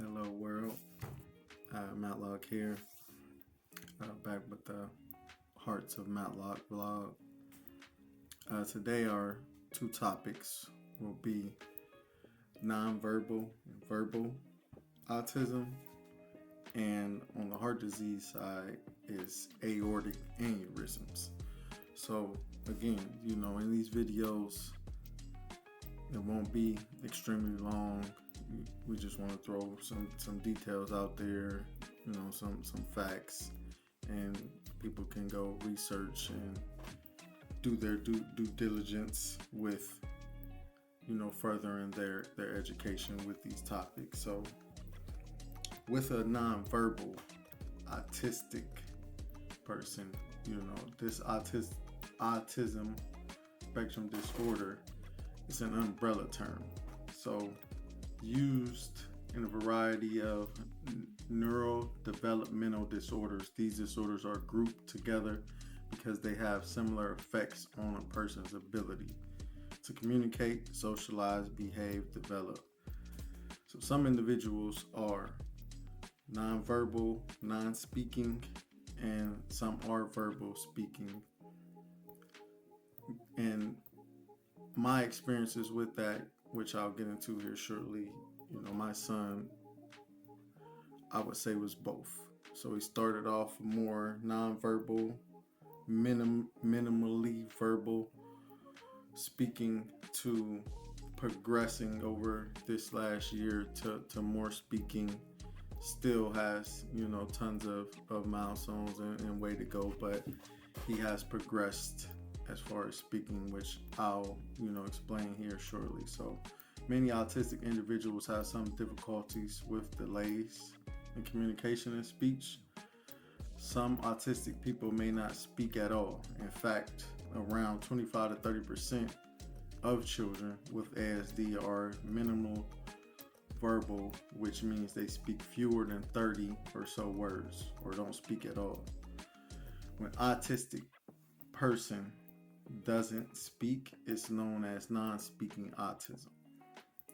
Hello world, Matlock here, back with the Heartz of Matlock vlog. Today our two topics will be non-verbal and verbal autism, and on the heart disease side is aortic aneurysms. So again, in these videos, it won't be extremely long. We just want to throw some details out there, some facts, and people can go research and do their due diligence with, furthering their education with these topics. So with a nonverbal autistic person, this autism spectrum disorder is an umbrella term. So used in a variety of neurodevelopmental disorders. These disorders are grouped together because they have similar effects on a person's ability to communicate, socialize, behave, develop. So some individuals are nonverbal, non-speaking, and some are verbal speaking. And my experiences with that, which I'll get into here shortly, my son, I would say, was both. So he started off more nonverbal, minimally verbal speaking, to progressing over this last year to more speaking. Still has, tons of milestones and way to go, but he has progressed as far as speaking, which I'll, explain here shortly. So many autistic individuals have some difficulties with delays in communication and speech. Some autistic people may not speak at all. In fact, around 25 to 30% of children with ASD are minimal verbal, which means they speak fewer than 30 or so words or don't speak at all. When autistic person doesn't speak, it's known as non-speaking autism.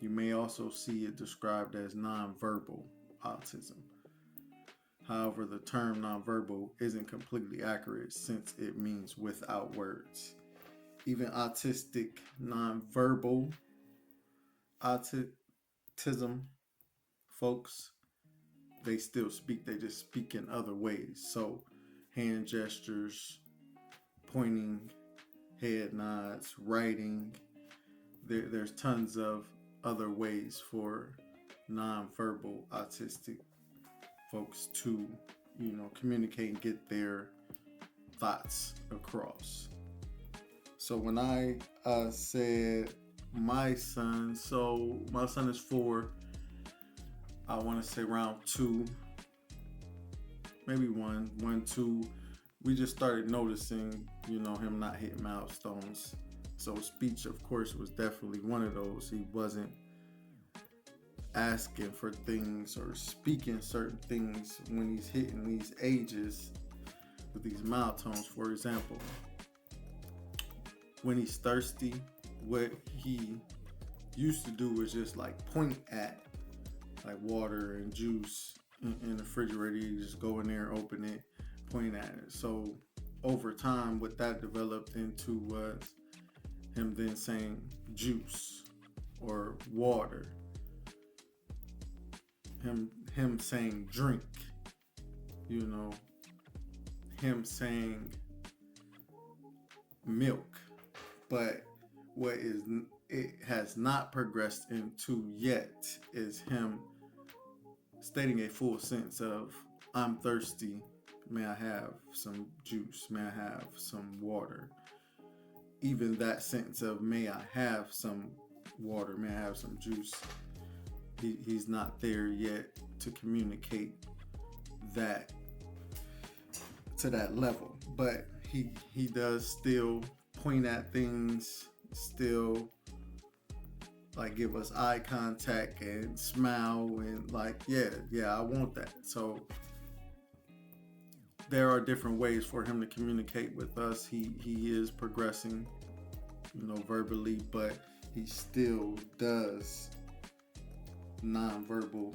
You may also see it described as non-verbal autism. However, the term non-verbal isn't completely accurate since it means without words. Even autistic non-verbal autism folks, they still speak, they just speak in other ways. So hand gestures, pointing, head nods, writing. There's tons of other ways for nonverbal autistic folks to, communicate and get their thoughts across. So when I said my son is 4. I want to say around 2, maybe 1, 2. We just started noticing, him not hitting milestones. So speech, of course, was definitely one of those. He wasn't asking for things or speaking certain things when he's hitting these ages with these milestones. For example, when he's thirsty, what he used to do was just point at water and juice in the refrigerator. You just go in there, open it, point at it. So over time, what that developed into was him then saying juice or water, him saying drink, him saying milk. But what it has not progressed into yet is him stating a full sense of, I'm thirsty, may I have some juice, may I have some water. Even that sentence of may I have some water, may I have some juice, he's not there yet to communicate that to that level. But he does still point at things, still give us eye contact and smile and yeah, I want that. So there are different ways for him to communicate with us. He is progressing, verbally, but he still does nonverbal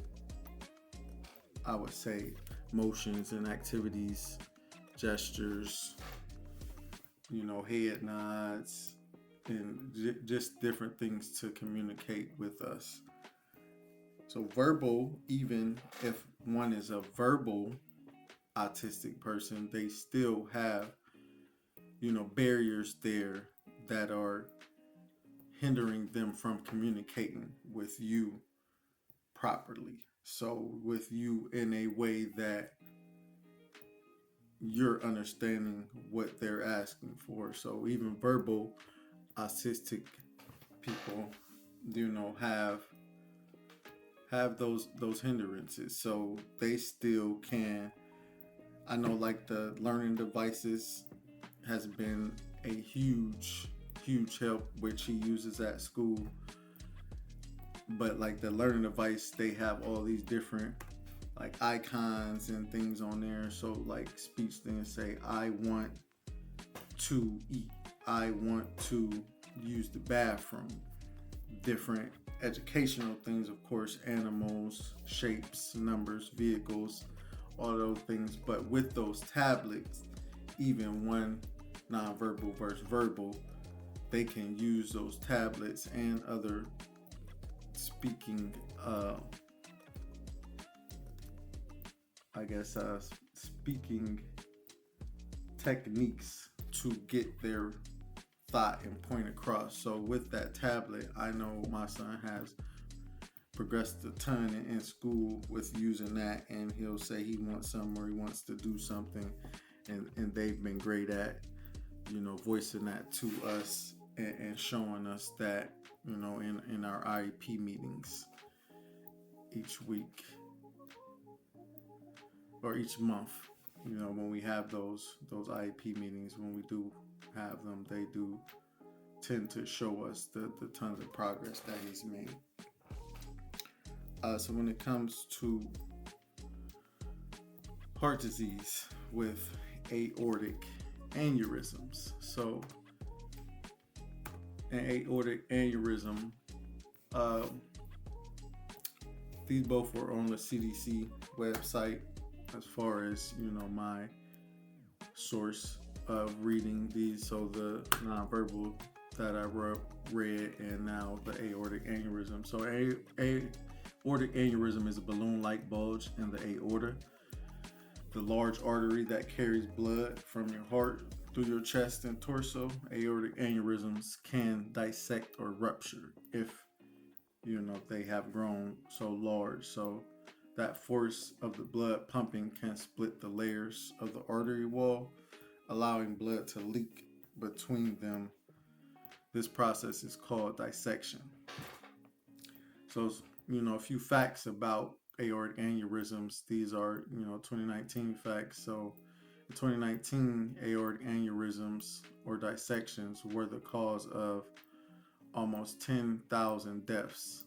I would say, motions and activities, gestures, head nods, and just different things to communicate with us. So verbal, even if one is a verbal autistic person, they still have, barriers there that are hindering them from communicating with you properly. So with you in a way that you're understanding what they're asking for. So even verbal autistic people, have those hindrances. So they still can. I know, like, the learning devices has been a huge help, which he uses at school. But like the learning device, they have all these different like icons and things on there. So like speech things say, I want to eat, I want to use the bathroom. Different educational things, of course, animals, shapes, numbers, vehicles, all those things. But with those tablets, even one nonverbal versus verbal, they can use those tablets and other speaking speaking techniques to get their thought and point across. So with that tablet, I know my son has progressed a ton in school with using that, and he'll say he wants something or he wants to do something, and they've been great at voicing that to us and showing us that in our IEP meetings each week or each month. When we have those IEP meetings, when we do have them, they do tend to show us the tons of progress that he's made. So when it comes to heart disease with aortic aneurysms, so an aortic aneurysm, these both were on the CDC website as far as my source of reading these. So the nonverbal that I read, and now the aortic aneurysm. So aortic aneurysm is a balloon-like bulge in the aorta, the large artery that carries blood from your heart through your chest and torso. Aortic aneurysms can dissect or rupture if they have grown so large. So that force of the blood pumping can split the layers of the artery wall, allowing blood to leak between them. This process is called dissection. So, a few facts about aortic aneurysms. These are, 2019 facts. So, in 2019, aortic aneurysms or dissections were the cause of almost 10,000 deaths.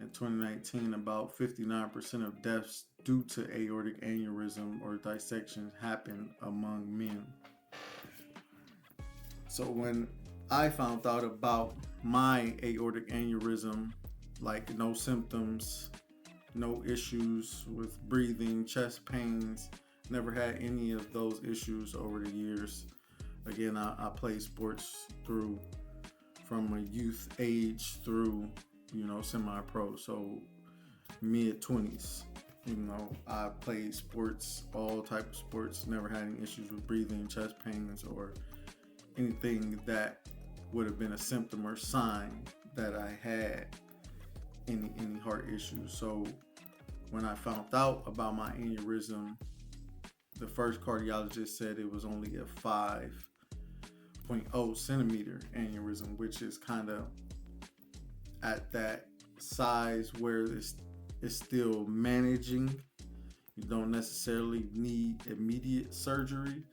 In 2019, about 59% of deaths due to aortic aneurysm or dissection happened among men. So when I found out about my aortic aneurysm, like no symptoms, no issues with breathing, chest pains, never had any of those issues over the years. Again, I played sports from a youth age through, semi-pro, so mid-20s. I played sports, all type of sports, never had any issues with breathing, chest pains, or anything that would have been a symptom or sign that I had any heart issues. So when I found out about my aneurysm, the first cardiologist said it was only a 5.0 centimeter aneurysm, which is kind of at that size where it's still managing. You don't necessarily need immediate surgery.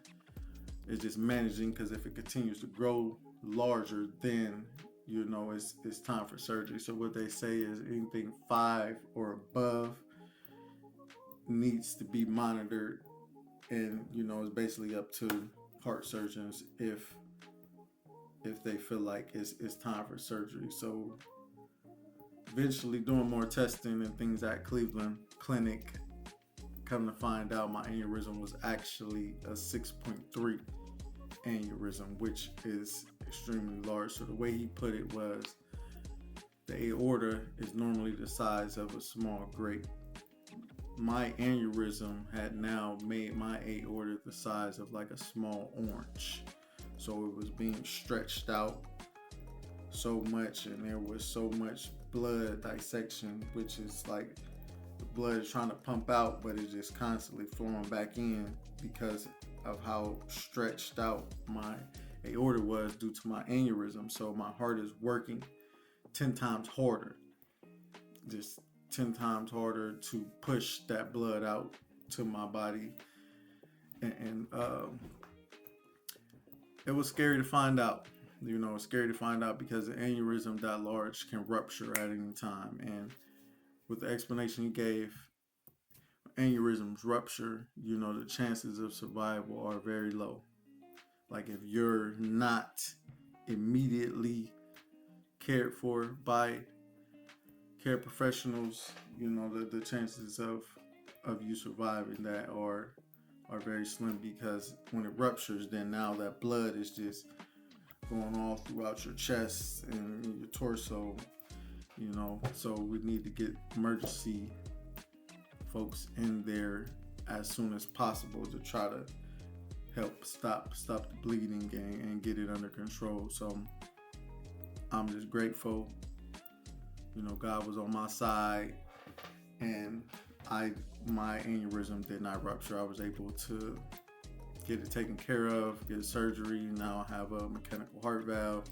It's just managing, because if it continues to grow larger, then it's time for surgery. So what they say is anything 5 or above needs to be monitored, and it's basically up to heart surgeons if they feel like it's time for surgery. So eventually doing more testing and things at Cleveland Clinic, come to find out my aneurysm was actually a 6.3 aneurysm, which is extremely large. So the way he put it was, the aorta is normally the size of a small grape. My aneurysm had now made my aorta the size of like a small orange. So it was being stretched out so much, and there was so much blood dissection, which is like the blood is trying to pump out, but it's just constantly flowing back in because of how stretched out my aorta was due to my aneurysm. So my heart is working 10 times harder, just 10 times harder to push that blood out to my body. And it was scary to find out. It's scary to find out because an aneurysm that large can rupture at any time. And with the explanation he gave, aneurysms rupture, the chances of survival are very low. Like if you're not immediately cared for by care professionals, the chances of you surviving that are very slim, because when it ruptures, then now that blood is just going all throughout your chest and your torso, so we need to get emergency folks in there as soon as possible to try to help stop the bleeding and get it under control. So I'm just grateful, God was on my side, and my aneurysm did not rupture. I was able to get it taken care of, get surgery. Now I have a mechanical heart valve,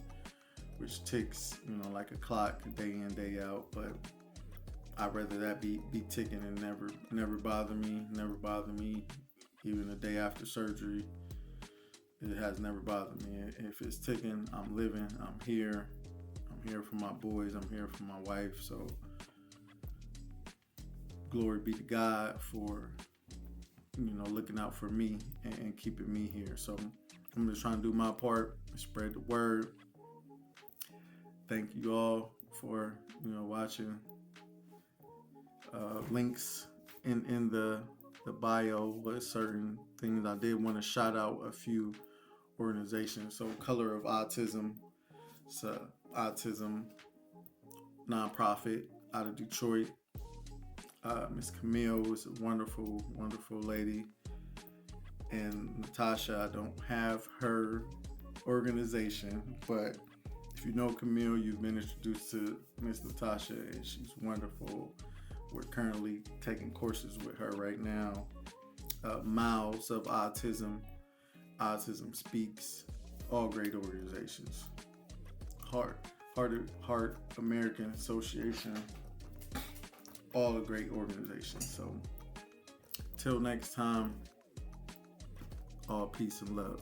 which ticks, like a clock day in, day out. But I'd rather that be ticking and never bother me. Even the day after surgery, it has never bothered me. If it's ticking, I'm living, I'm here. I'm here for my boys, I'm here for my wife. So glory be to God for looking out for me and keeping me here. So I'm just trying to do my part, spread the word. Thank you all for watching. Links in the bio with certain things. I did want to shout out a few organizations. So Color of Autism, it's a autism nonprofit out of Detroit. Miss Camille is a wonderful lady. And Natasha, I don't have her organization, but if you know Camille, you've been introduced to Miss Natasha, and she's wonderful. We're currently taking courses with her right now. Miles of Autism, Autism Speaks, all great organizations. Heart American Association, all a great organization. So till next time, all peace and love.